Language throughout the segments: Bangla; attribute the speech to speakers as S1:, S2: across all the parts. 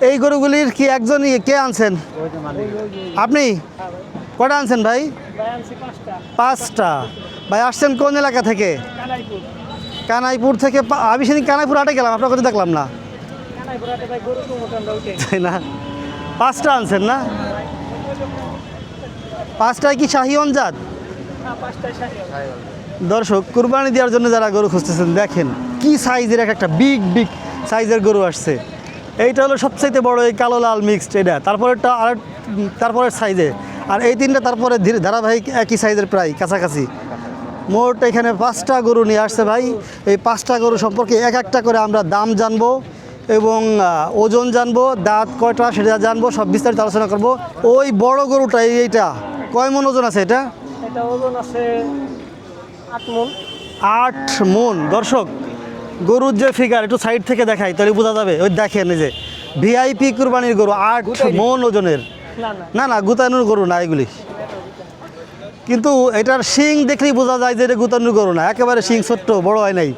S1: এই গরুগুলির কি একজনই কে আনছেন? আপনি কটা আনছেন ভাই? 5টা। ভাই আসছেন কোন এলাকা থেকে? কানাইপুর থেকে। আমি সেদিন কানাইপুর হাটে গেলাম, আপনার কথা দেখলাম না, তাই না? 5টা আনছেন না? 5টায় কি শাহিওয়াল জাত? দর্শক, কুরবানি দেওয়ার জন্য যারা গরু খুঁজতেছেন, দেখেন কি সাইজের একটা বিগ বিগ সাইজের গরু আসছে। এইটা হলো সবচাইতে বড়, এই কালো লাল মিক্সড এটা। তারপরেরটা আর তারপরের সাইজে, আর এই 3টা তারপরে ধারাবাহিক একই সাইজের, প্রায় কাছাকাছি। মোট এখানে 5টা গরু নিয়ে আসছে ভাই। এই 5টা গরু সম্পর্কে এক একটা করে আমরা দাম জানবো এবং ওজন জানবো, দাঁত কয়টা সেটা জানবো, সব বিস্তারিত আলোচনা করব। ওই বড় গরুটা এইটা কয় মন ওজন আছে? এটা
S2: ওজন আছে 8 মণ।
S1: 8 মণ। দর্শক, গরুর যে ফিগার একটু সাইড থেকে দেখাই তাহলে বোঝা যাবে। ওই দেখেন, এই যে ভিআইপি কুরবানির গরু, 8 মণ ওজনের। না না, গুতানুর গরু না এগুলি, কিন্তু এটার শিং দেখলেই বোঝা যায় যে এটা গুতানুর গরু না, একেবারে শিং ছোট্ট, বড় হয় নাই।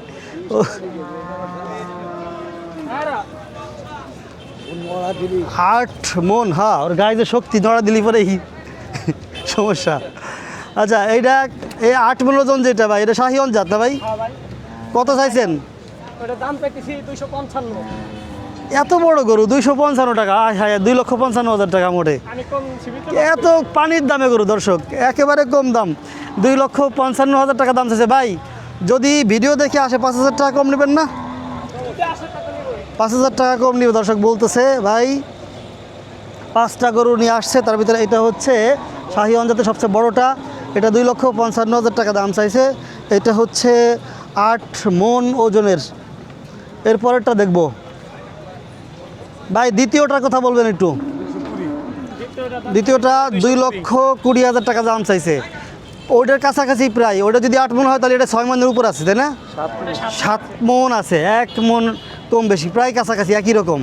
S1: 8 মণ, হ্যাঁ। ওর গায়ে যে শক্তি, নড়া দিলি পরেই সমস্যা। আচ্ছা, এইটা এই 8 মণ ওজন যেটা ভাই, এটা শাহিওয়াল জাত না ভাই? কত চাইছেন? এত বড় গরু 255 টাকা? হ্যাঁ, 2,55,000 টাকা মোটে। এত পানির দামে গরু দর্শক, একেবারে কম দাম। 2,55,000 টাকা দাম চাইছে ভাই। যদি ভিডিও দেখে আসে 5,000 টাকা কম নেবেন না? 5,000 টাকা কম নিবে দর্শক বলতেছে ভাই। 5টা গরু নিয়ে আসছে, তার ভিতরে এটা হচ্ছে শাহিওয়াল জাতের সবচেয়ে বড়টা। এটা 2,55,000 টাকা দাম চাইছে। এটা হচ্ছে 8 মণ ওজনের। এরপরেরটা দেখব ভাই। দ্বিতীয়টার কথা বলবেন একটু। দ্বিতীয়টা 2,20,000 টাকা দাম চাইছে। ওইটার কাছাকাছি প্রায়। ওটা যদি 8 মণ হয় তাহলে এটা 6 মণের উপর আছে, তাই না? 7 মণ আছে, 1 মণ কম বেশি, প্রায় কাছাকাছি একই রকম।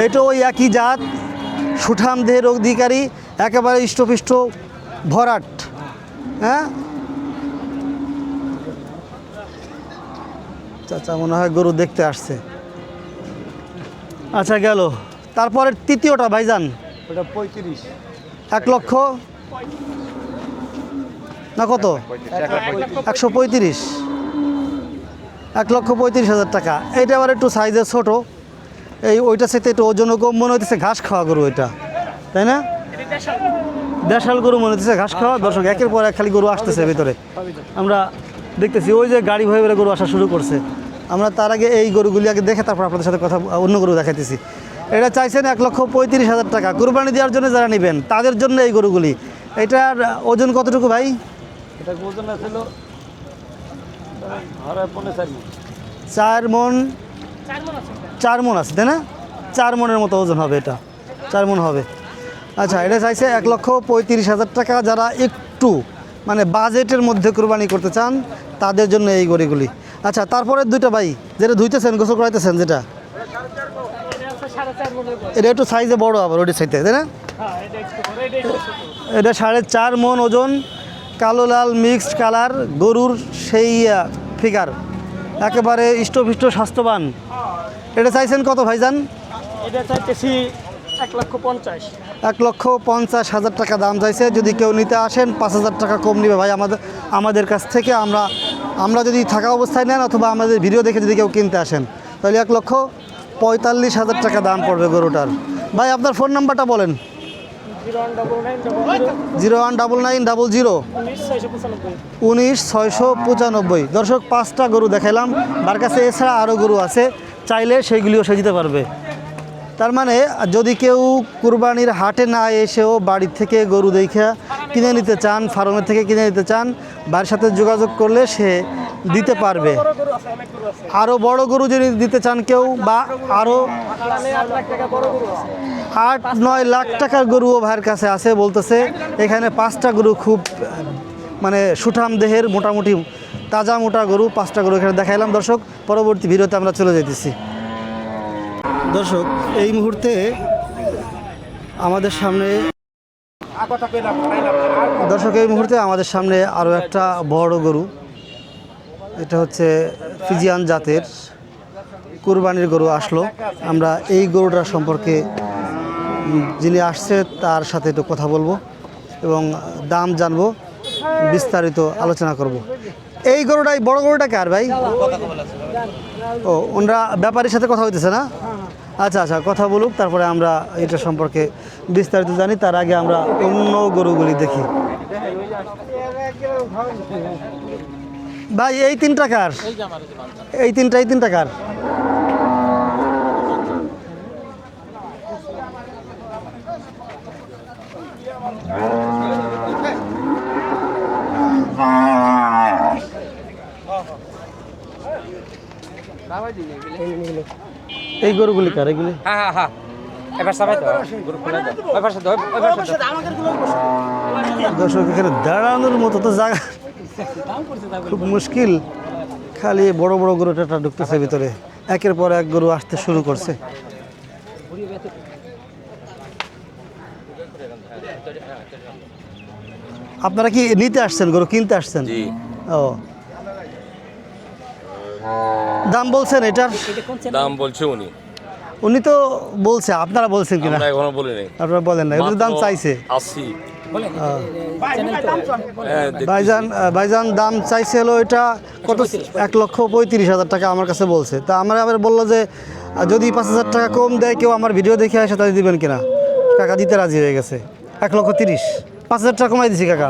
S1: এটা ওই একই জাত, সুঠাম দেহের অধিকারী, একেবারে ইষ্টপিষ্ট ভরাট। হ্যাঁ, চাচা মনে হয় গরু দেখতে আসছে। আচ্ছা, গেল। তারপরে তৃতীয়টা ভাইজান,
S2: ওটা 35।
S1: 1 লক্ষ না কত? 135। 1,35,000 টাকা। এইটা আবার একটু সাইজে ছোট, এই ওইটার সাথে একটু ওজনও কম মনে হইতেছে। ঘাস খাওয়া গরু এটা, তাই না? দেশাল গরু মনে হচ্ছে, ঘাস খাওয়া। দর্শক, একের পর এক খালি গরু আসতেছে ভিতরে, আমরা দেখতেছি। ওই যে গাড়ি ভয়ে গরু আসা শুরু করছে। আমরা তার আগে এই গরুগুলি আগে দেখে তারপর আপনাদের সাথে কথা, অন্য গরু দেখাইতেছি। এটা চাইছেন 1,35,000 টাকা। কুরবানি দেওয়ার জন্য যারা নেবেন তাদের জন্য এই গরুগুলি। এটার ওজন কতটুকু ভাই?
S2: এটা ওজন ছিল
S1: 4 মণ। 4 মণ আছে, তাই না? 4 মণের মতো ওজন হবে এটা, 4 মণ হবে। আচ্ছা, এটা চাইছে 1,35,000 টাকা। যারা একটু মানে বাজেটের মধ্যে কুরবানি করতে চান তাদের জন্য এই গরুগুলি। আচ্ছা, তারপরে দুইটা ভাই, যেটা ধুইতেছেন, গোসল করাইতেছেন, যেটা এটা একটু সাইজে বড় আবার ওইটা চাইতে, তাই না? এটা 4.5 মণ ওজন, কালো লাল মিক্সড কালার গরুর, সেই ফিগার, একেবারে ইষ্টপিষ্ট স্বাস্থ্যবান। এটা চাইছেন কত ভাইজান?
S2: এটা চাইতেছি 1,50,000।
S1: 1,50,000 টাকা দাম চাইছে। যদি কেউ নিতে আসেন 5,000 টাকা কম নেবে ভাই আমাদের কাছ থেকে। আমরা যদি থাকা অবস্থায় নেন অথবা আমাদের ভিডিও দেখে যদি কেউ কিনতে আসেন তাহলে 1,45,000 টাকা দাম পড়বে গরুটার। ভাই, আপনার ফোন নাম্বারটা বলেন। 01990019,695। দর্শক, 5টা গরু দেখাইলাম, তার কাছে এছাড়া আরও গরু আছে, চাইলে সেইগুলিও সে দিতে পারবে। তার মানে যদি কেউ কুরবানির হাটে না এসেও বাড়ির থেকে গরু দেখে কিনে নিতে চান, ফার্মের থেকে কিনে নিতে চান, বাড়ির সাথে যোগাযোগ করলে সে দিতে পারবে। আরও বড় গরু যদি দিতে চান কেউ, বা আরও 8-9 লাখ টাকার গরুও ভাইয়ের কাছে আছে বলতেছে। এখানে 5টা গরু খুব মানে সুঠাম দেহের, মোটামুটি তাজা মোটা গরু, 5টা গরু এখানে দেখাইলাম। দর্শক, পরবর্তী ভিডিওতে আমরা চলে যেতেছি। দর্শক, এই মুহূর্তে আমাদের সামনে আরও একটা বড় গরু। এটা হচ্ছে ফিজিয়ান জাতের কুরবানির গরু আসলো। আমরা এই গরুটার সম্পর্কে যিনি আসছে তার সাথে একটু কথা বলবো এবং দাম জানবো, বিস্তারিত আলোচনা করব। এই গরুটাই বড় গরুটা কার ভাই? ও, ওনারা ব্যাপারীর সাথে কথা হইতেছে না? আচ্ছা আচ্ছা, কথা বলুক, তারপরে আমরা এটা সম্পর্কে বিস্তারিত জানি। তার আগে আমরা অন্য গরুগুলি দেখি। ভাই এই তিনটা কার? এই তিনটা কার? এই গরুগুলি কার এগুলি?
S3: হ্যাঁ হ্যাঁ এবার সবাই তো গ্রুপ খুলে দাও ওই পাশে দাও ওই পাশে দাও
S1: দর্শক, এখানে দাঁড়ানোর মতো তো জায়গা খুব মুশকিল, খালি বড় বড় গরুটা ঢুকতেছে ভিতরে, একের পর এক গরু আসতে শুরু করছে। আপনারা কি নিতে আসছেন, গরু কিনতে আসছেন? ও, দাম বলছেন এটার?
S4: দাম বলছে উনি
S1: উনি তো বলছে, আপনারা বলছেন কিনা?
S4: আমরা এখনো বলি নাই।
S1: আপনারা বলেন না, এগুলোর দাম চাইছে
S4: 80।
S1: ভাইজান দাম চাইছে হলো এটা কত? 1,35,000 টাকা আমার কাছে বলছে। তা আমরা আবার বললো যে যদি 5,000 টাকা কম দেয় কেউ আমার ভিডিও দেখে আসে তাহলে দিবেন কিনা। কাকা দিতে রাজি হয়ে গেছে। 1,30,000, 5,000 টাকা কমাই দিছি কাকা।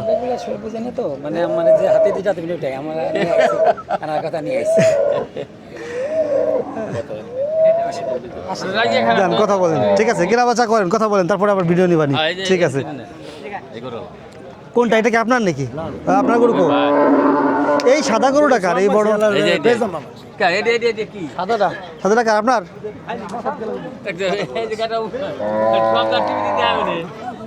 S3: বুঝেনি তো মানে মানে যে হাতে দিটা তুমি ওটাই আমার কথা নিয়ে আসছে
S1: দেন, কথা বলেন। ঠিক আছে, কেনা বেচা করেন, কথা বলেন, তারপরে আবার ভিডিও নিবানি। ঠিক আছে। কোনটা, এটা কি আপনার নাকি? আপনার গরু কো? এই সাদা গরুটা কার? এই বড় সাদাটা কার আপনার?